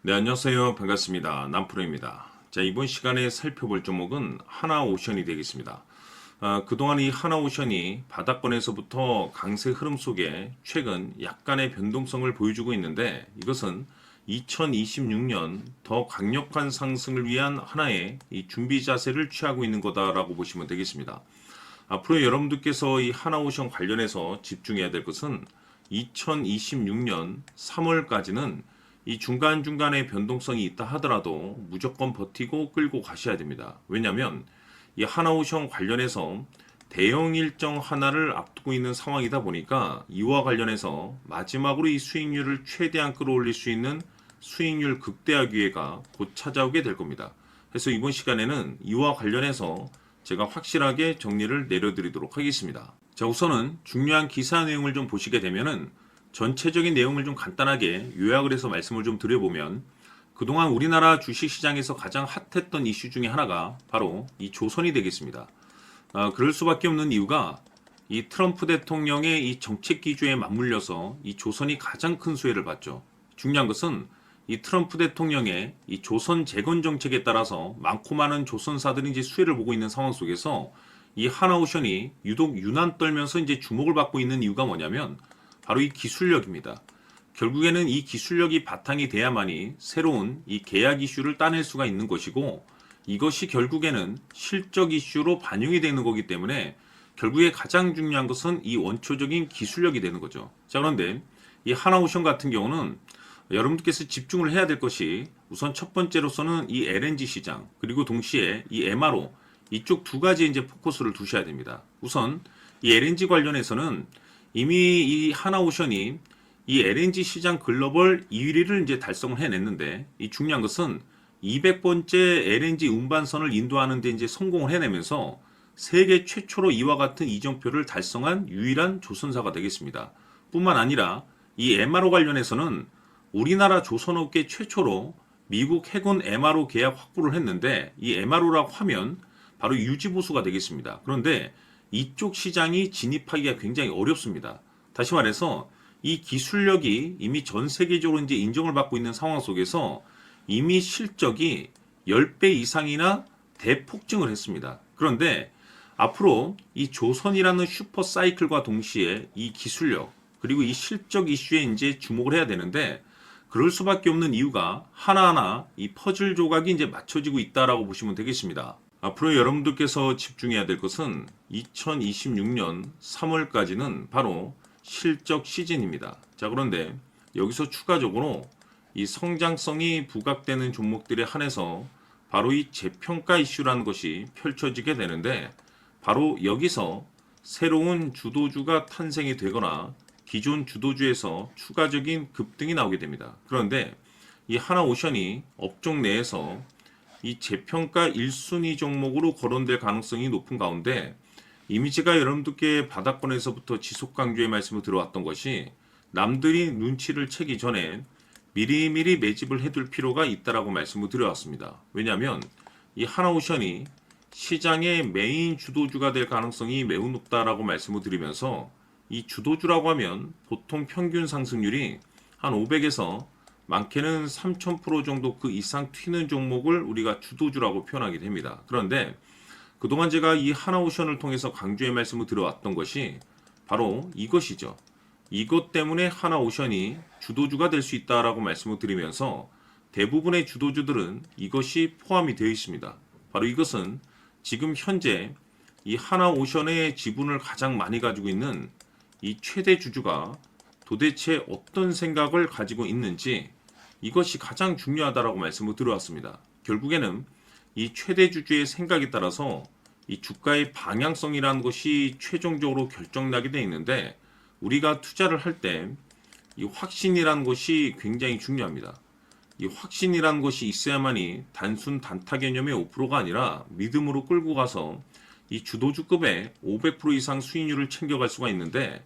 네, 안녕하세요. 반갑습니다. 남프로입니다. 자, 이번 시간에 살펴볼 종목은 하나오션이 되겠습니다. 그동안 이 하나오션이 바닥권에서부터 강세 흐름 속에 최근 약간의 변동성을 보여주고 있는데 이것은 2026년 더 강력한 상승을 위한 하나의 이 준비 자세를 취하고 있는 거다라고 보시면 되겠습니다. 앞으로 여러분들께서 이 하나오션 관련해서 집중해야 될 것은 2026년 3월까지는 이 중간중간에 변동성이 있다 하더라도 무조건 버티고 끌고 가셔야 됩니다. 왜냐하면 이 하나오션 관련해서 대형 일정 하나를 앞두고 있는 상황이다 보니까 이와 관련해서 마지막으로 이 수익률을 최대한 끌어올릴 수 있는 수익률 극대화 기회가 곧 찾아오게 될 겁니다. 그래서 이번 시간에는 이와 관련해서 제가 확실하게 정리를 내려드리도록 하겠습니다. 자, 우선은 중요한 기사 내용을 좀 보시게 되면은 전체적인 내용을 좀 간단하게 요약을 해서 말씀을 좀 드려보면 그동안 우리나라 주식시장에서 가장 핫했던 이슈 중에 하나가 바로 이 조선이 되겠습니다. 그럴 수밖에 없는 이유가 이 트럼프 대통령의 이 정책 기조에 맞물려서 이 조선이 가장 큰 수혜를 봤죠. 중요한 것은 이 트럼프 대통령의 이 조선 재건 정책에 따라서 많고 많은 조선사들이 이제 수혜를 보고 있는 상황 속에서 이 하나오션이 유독 유난 떨면서 이제 주목을 받고 있는 이유가 뭐냐면 바로 이 기술력입니다. 결국에는 이 기술력이 바탕이 돼야만이 새로운 이 계약 이슈를 따낼 수가 있는 것이고 이것이 결국에는 실적 이슈로 반영이 되는 거기 때문에 결국에 가장 중요한 것은 이 원초적인 기술력이 되는 거죠. 자, 그런데 이 하나오션 같은 경우는 여러분들께서 집중을 해야 될 것이 우선 첫 번째로서는 이 LNG 시장 그리고 동시에 이 MRO 이쪽 두 가지 이제 포커스를 두셔야 됩니다. 우선 이 LNG 관련해서는 이미 이 하나오션이 이 LNG 시장 글로벌 2위를 이제 달성을 해냈는데 이 중요한 것은 200번째 LNG 운반선을 인도하는 데 이제 성공을 해내면서 세계 최초로 이와 같은 이정표를 달성한 유일한 조선사가 되겠습니다. 뿐만 아니라 이 MRO 관련해서는 우리나라 조선업계 최초로 미국 해군 MRO 계약 확보를 했는데 이 MRO라고 하면 바로 유지보수가 되겠습니다. 그런데 이쪽 시장이 진입하기가 굉장히 어렵습니다. 다시 말해서 이 기술력이 이미 전 세계적으로 이제 인정을 받고 있는 상황 속에서 이미 실적이 10배 이상이나 대폭증을 했습니다. 그런데 앞으로 이 조선이라는 슈퍼 사이클과 동시에 이 기술력 그리고 이 실적 이슈에 이제 주목을 해야 되는데 그럴 수밖에 없는 이유가 하나하나 이 퍼즐 조각이 이제 맞춰지고 있다라고 보시면 되겠습니다. 앞으로 여러분들께서 집중해야 될 것은 2026년 3월까지는 바로 실적 시즌입니다. 자, 그런데 여기서 추가적으로 이 성장성이 부각되는 종목들에 한해서 바로 이 재평가 이슈라는 것이 펼쳐지게 되는데 바로 여기서 새로운 주도주가 탄생이 되거나 기존 주도주에서 추가적인 급등이 나오게 됩니다. 그런데 이 하나오션이 업종 내에서 이 재평가 1순위 종목으로 거론될 가능성이 높은 가운데 이미지가 여러분들께 바닥권에서부터 지속 강조의 말씀을 들어왔던 것이 남들이 눈치를 채기 전에 미리미리 매집을 해둘 필요가 있다라고 말씀을 드려왔습니다. 왜냐하면 이 하나오션이 시장의 메인 주도주가 될 가능성이 매우 높다라고 말씀을 드리면서 이 주도주라고 하면 보통 평균 상승률이 한 500에서 많게는 3000% 정도 그 이상 튀는 종목을 우리가 주도주라고 표현하게 됩니다. 그런데 그동안 제가 이 하나오션을 통해서 강조의 말씀을 드려왔던 것이 바로 이것이죠. 이것 때문에 하나오션이 주도주가 될 수 있다라고 말씀을 드리면서 대부분의 주도주들은 이것이 포함이 되어 있습니다. 바로 이것은 지금 현재 이 하나오션의 지분을 가장 많이 가지고 있는 이 최대 주주가 도대체 어떤 생각을 가지고 있는지 이것이 가장 중요하다라고 말씀을 드려왔습니다. 결국에는 이 최대 주주의 생각에 따라서 이 주가의 방향성이라는 것이 최종적으로 결정나게 되어 있는데 우리가 투자를 할 때 이 확신이라는 것이 굉장히 중요합니다. 이 확신이라는 것이 있어야만이 단순 단타 개념의 5%가 아니라 믿음으로 끌고 가서 이 주도주급의 500% 이상 수익률을 챙겨갈 수가 있는데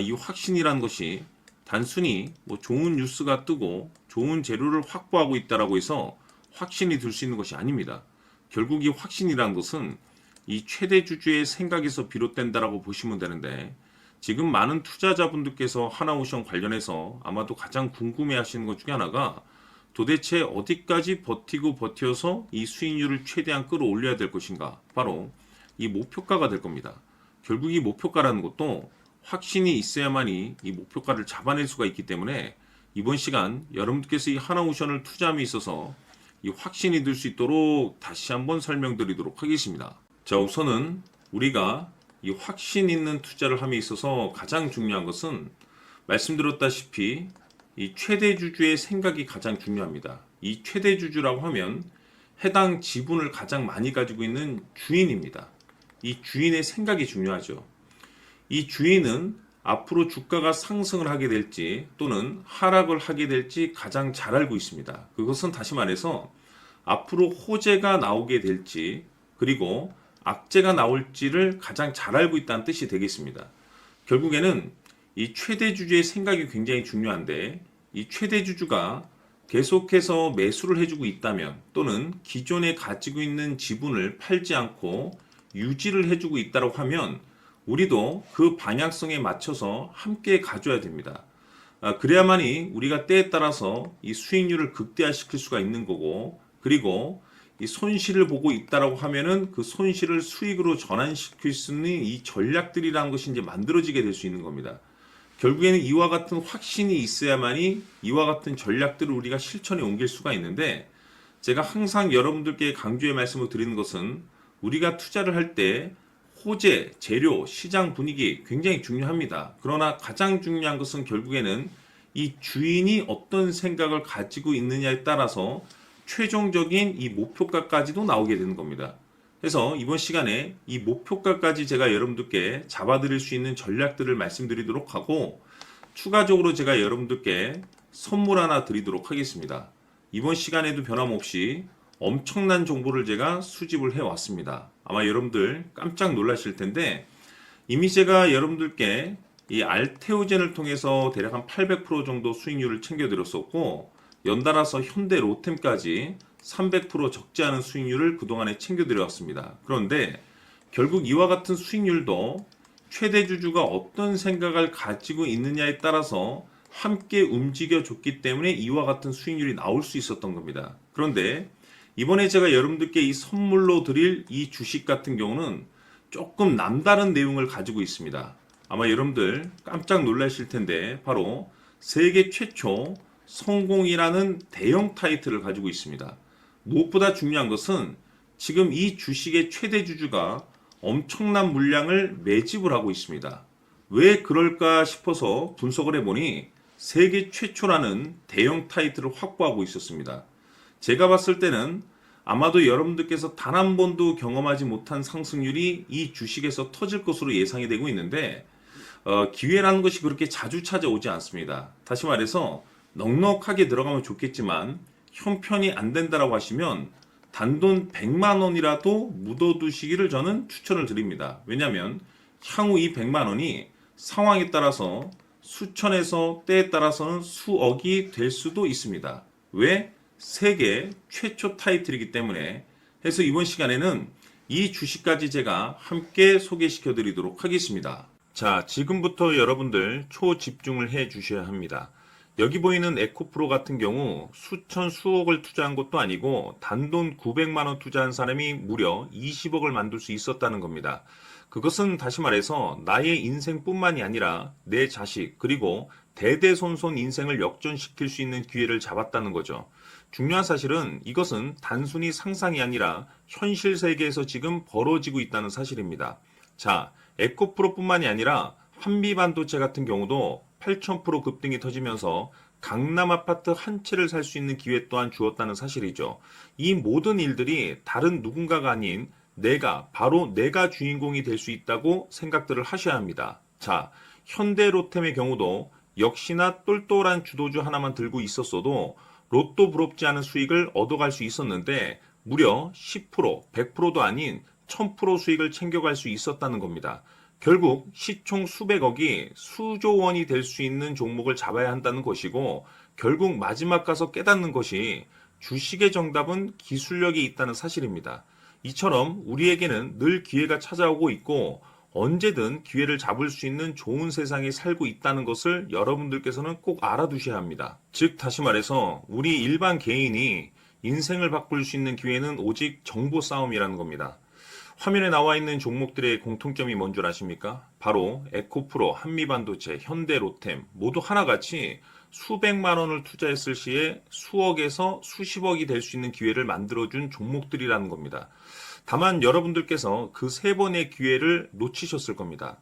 이 확신이라는 것이 단순히 뭐 좋은 뉴스가 뜨고 좋은 재료를 확보하고 있다라고 해서 확신이 들 수 있는 것이 아닙니다. 결국 이 확신이라는 것은 이 최대 주주의 생각에서 비롯된다라고 보시면 되는데 지금 많은 투자자분들께서 하나오션 관련해서 아마도 가장 궁금해 하시는 것 중에 하나가 도대체 어디까지 버티고 버텨서 이 수익률을 최대한 끌어올려야 될 것인가? 바로 이 목표가가 될 겁니다. 결국 이 목표가라는 것도 확신이 있어야만이 이 목표가를 잡아낼 수가 있기 때문에 이번 시간 여러분들께서 이 하나오션을 투자함에 있어서 이 확신이 들 수 있도록 다시 한번 설명드리도록 하겠습니다. 자, 우선은 우리가 이 확신 있는 투자를 함에 있어서 가장 중요한 것은 말씀드렸다시피 이 최대 주주의 생각이 가장 중요합니다. 이 최대 주주라고 하면 해당 지분을 가장 많이 가지고 있는 주인입니다. 이 주인의 생각이 중요하죠. 이 주인은 앞으로 주가가 상승을 하게 될지 또는 하락을 하게 될지 가장 잘 알고 있습니다. 그것은 다시 말해서 앞으로 호재가 나오게 될지 그리고 악재가 나올지를 가장 잘 알고 있다는 뜻이 되겠습니다. 결국에는 이 최대 주주의 생각이 굉장히 중요한데 이 최대 주주가 계속해서 매수를 해주고 있다면 또는 기존에 가지고 있는 지분을 팔지 않고 유지를 해주고 있다고 하면 우리도 그 방향성에 맞춰서 함께 가져야 됩니다. 그래야만이 우리가 때에 따라서 이 수익률을 극대화시킬 수가 있는 거고 그리고 이 손실을 보고 있다라고 하면은 그 손실을 수익으로 전환시킬 수 있는 이 전략들이라는 것이 이제 만들어지게 될 수 있는 겁니다. 결국에는 이와 같은 확신이 있어야만이 이와 같은 전략들을 우리가 실천에 옮길 수가 있는데 제가 항상 여러분들께 강조의 말씀을 드리는 것은 우리가 투자를 할 때 호재, 재료, 시장 분위기 굉장히 중요합니다. 그러나 가장 중요한 것은 결국에는 이 주인이 어떤 생각을 가지고 있느냐에 따라서 최종적인 이 목표가까지도 나오게 되는 겁니다. 그래서 이번 시간에 이 목표가까지 제가 여러분들께 잡아드릴 수 있는 전략들을 말씀드리도록 하고 추가적으로 제가 여러분들께 선물 하나 드리도록 하겠습니다. 이번 시간에도 변함없이 엄청난 정보를 제가 수집을 해왔습니다. 아마 여러분들 깜짝 놀라실 텐데 이미 제가 여러분들께 이 알테오젠을 통해서 대략 한 800% 정도 수익률을 챙겨드렸었고 연달아서 현대 로템까지 300% 적지 않은 수익률을 그동안에 챙겨드려왔습니다. 그런데 결국 이와 같은 수익률도 최대 주주가 어떤 생각을 가지고 있느냐에 따라서 함께 움직여줬기 때문에 이와 같은 수익률이 나올 수 있었던 겁니다. 그런데 이번에 제가 여러분들께 이 선물로 드릴 이 주식 같은 경우는 조금 남다른 내용을 가지고 있습니다. 아마 여러분들 깜짝 놀라실 텐데 바로 세계 최초 성공이라는 대형 타이틀을 가지고 있습니다. 무엇보다 중요한 것은 지금 이 주식의 최대 주주가 엄청난 물량을 매집을 하고 있습니다. 왜 그럴까 싶어서 분석을 해보니 세계 최초라는 대형 타이틀을 확보하고 있었습니다. 제가 봤을 때는 아마도 여러분들께서 단 한 번도 경험하지 못한 상승률이 이 주식에서 터질 것으로 예상이 되고 있는데 기회라는 것이 그렇게 자주 찾아오지 않습니다. 다시 말해서 넉넉하게 들어가면 좋겠지만 형편이 안 된다라고 하시면 단돈 100만 원이라도 묻어두시기를 저는 추천을 드립니다. 왜냐하면 향후 이 100만 원이 상황에 따라서 수천에서 때에 따라서는 수억이 될 수도 있습니다. 왜? 세계 최초 타이틀이기 때문에. 해서 이번 시간에는 이 주식까지 제가 함께 소개시켜 드리도록 하겠습니다. 자, 지금부터 여러분들 초집중을 해 주셔야 합니다. 여기 보이는 에코프로 같은 경우 수천 수억을 투자한 것도 아니고 단돈 900만 원 투자한 사람이 무려 20억을 만들 수 있었다는 겁니다. 그것은 다시 말해서 나의 인생뿐만이 아니라 내 자식 그리고 대대손손 인생을 역전시킬 수 있는 기회를 잡았다는 거죠. 중요한 사실은 이것은 단순히 상상이 아니라 현실 세계에서 지금 벌어지고 있다는 사실입니다. 자, 에코프로뿐만이 아니라 한미반도체 같은 경우도 8,000% 급등이 터지면서 강남 아파트 한 채를 살 수 있는 기회 또한 주었다는 사실이죠. 이 모든 일들이 다른 누군가가 아닌 바로 내가 주인공이 될 수 있다고 생각들을 하셔야 합니다. 자, 현대로템의 경우도 역시나 똘똘한 주도주 하나만 들고 있었어도 로또 부럽지 않은 수익을 얻어갈 수 있었는데 무려 10%, 100%도 아닌 1000% 수익을 챙겨갈 수 있었다는 겁니다. 결국 시총 수백억이 수조 원이 될 수 있는 종목을 잡아야 한다는 것이고 결국 마지막 가서 깨닫는 것이 주식의 정답은 기술력이 있다는 사실입니다. 이처럼 우리에게는 늘 기회가 찾아오고 있고 언제든 기회를 잡을 수 있는 좋은 세상에 살고 있다는 것을 여러분들께서는 꼭 알아두셔야 합니다. 즉, 다시 말해서 우리 일반 개인이 인생을 바꿀 수 있는 기회는 오직 정보 싸움이라는 겁니다. 화면에 나와 있는 종목들의 공통점이 뭔 줄 아십니까? 바로 에코프로, 한미반도체, 현대로템 모두 하나같이 수백만 원을 투자했을 시에 수억에서 수십억이 될 수 있는 기회를 만들어준 종목들이라는 겁니다. 다만 여러분들께서 그 세 번의 기회를 놓치셨을 겁니다.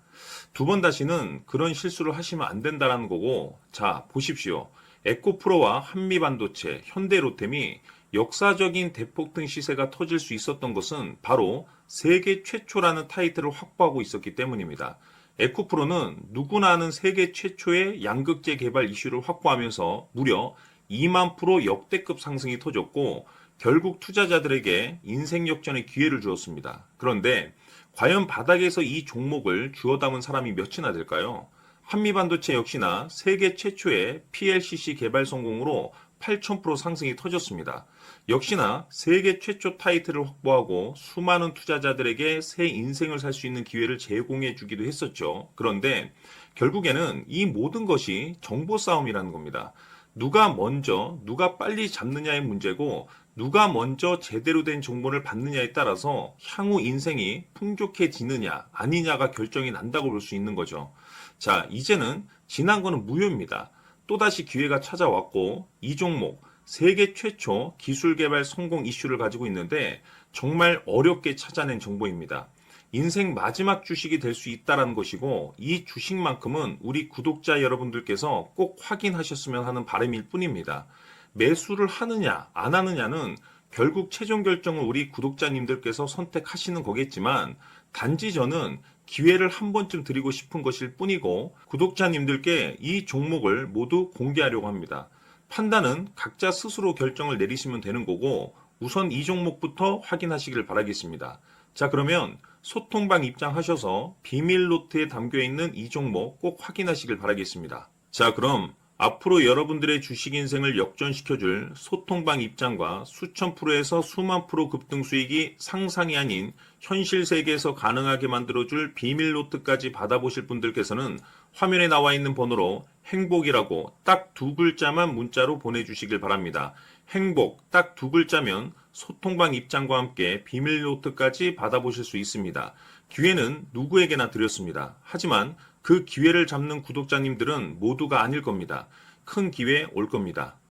두 번 다시는 그런 실수를 하시면 안 된다는 거고, 자, 보십시오. 에코프로와 한미반도체, 현대로템이 역사적인 대폭등 시세가 터질 수 있었던 것은 바로 세계 최초라는 타이틀을 확보하고 있었기 때문입니다. 에코프로는 누구나 아는 세계 최초의 양극재 개발 이슈를 확보하면서 무려 2만 프로 역대급 상승이 터졌고 결국 투자자들에게 인생 역전의 기회를 주었습니다. 그런데 과연 바닥에서 이 종목을 주워 담은 사람이 몇이나 될까요? 한미반도체 역시나 세계 최초의 PLCC 개발 성공으로 8,000% 상승이 터졌습니다. 역시나 세계 최초 타이틀을 확보하고 수많은 투자자들에게 새 인생을 살 수 있는 기회를 제공해 주기도 했었죠. 그런데 결국에는 이 모든 것이 정보 싸움이라는 겁니다. 누가 먼저, 누가 빨리 잡느냐의 문제고 누가 먼저 제대로 된 정보를 받느냐에 따라서 향후 인생이 풍족해지느냐 아니냐가 결정이 난다고 볼 수 있는 거죠. 자, 이제는 지난 거는 무효입니다. 또다시 기회가 찾아왔고 이 종목 세계 최초 기술 개발 성공 이슈를 가지고 있는데 정말 어렵게 찾아낸 정보입니다. 인생 마지막 주식이 될 수 있다는 것이고 이 주식만큼은 우리 구독자 여러분들께서 꼭 확인하셨으면 하는 바람일 뿐입니다. 매수를 하느냐 안 하느냐는 결국 최종 결정을 우리 구독자님들께서 선택하시는 거겠지만 단지 저는 기회를 한 번쯤 드리고 싶은 것일 뿐이고 구독자님들께 이 종목을 모두 공개하려고 합니다. 판단은 각자 스스로 결정을 내리시면 되는 거고 우선 이 종목부터 확인하시길 바라겠습니다. 자, 그러면 소통방 입장하셔서 비밀 노트에 담겨 있는 이 종목 꼭 확인하시길 바라겠습니다. 자, 그럼 앞으로 여러분들의 주식 인생을 역전시켜줄 소통방 입장과 수천 프로에서 수만 프로 급등 수익이 상상이 아닌 현실 세계에서 가능하게 만들어줄 비밀 노트까지 받아보실 분들께서는 화면에 나와 있는 번호로 행복이라고 딱 두 글자만 문자로 보내주시길 바랍니다. 행복 딱 두 글자면 소통방 입장과 함께 비밀 노트까지 받아보실 수 있습니다. 기회는 누구에게나 드렸습니다. 하지만 그 기회를 잡는 구독자님들은 모두가 아닐 겁니다. 큰 기회 올 겁니다.